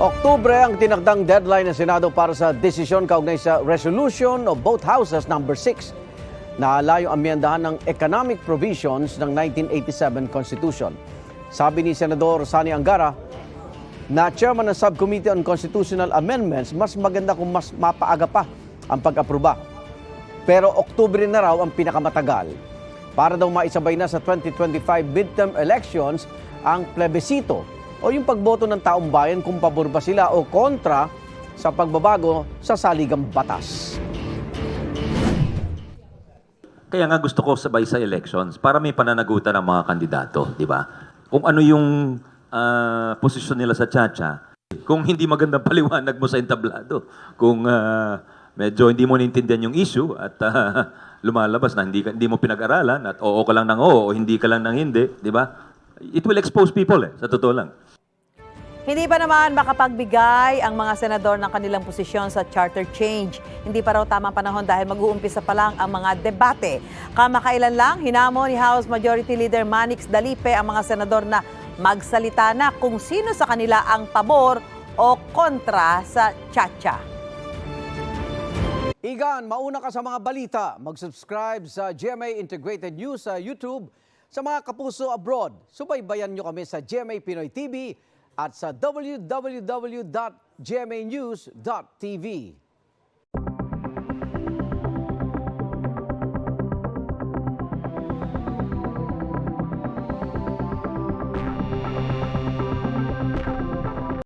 Oktubre ang tinakdang deadline ng Senado para sa desisyon kaugnay sa Resolution of both Houses number 6 na layo amyendahan ng economic provisions ng 1987 Constitution. Sabi ni Senador Sani Angara na chairman ng Subcommittee on Constitutional Amendments, mas maganda kung mas mapaaga pa ang pag-aproba. Pero Oktubre na raw ang pinakamatagal para daw maisabay na sa 2025 midterm elections ang plebisito o yung pagboto ng taong bayan kung pabor ba sila o kontra sa pagbabago sa saligang batas. Kaya nga gusto ko sabay sa elections para may pananagutan ng mga kandidato, di ba? Kung ano yung posisyon nila sa tsa-tsa, kung hindi magandang paliwanag mo sa entablado, kung medyo hindi mo naintindihan yung issue at lumalabas na hindi mo pinag-aralan at oo ka lang ng oo o hindi ka lang ng hindi, di ba? It will expose people sa totoo lang. Hindi pa naman makapagbigay ang mga senador ng kanilang posisyon sa charter change. Hindi pa raw tamang panahon dahil mag-uumpisa pa lang ang mga debate. Kamakailan lang, hinamon ni House Majority Leader Manix Dalipe ang mga senador na magsalita na kung sino sa kanila ang pabor o kontra sa tsa-tsa. Igan, mauna ka sa mga balita. Mag-subscribe sa GMA Integrated News sa YouTube. Sa mga kapuso abroad, subaybayan nyo kami sa GMA Pinoy TV at sa www.gmanews.tv.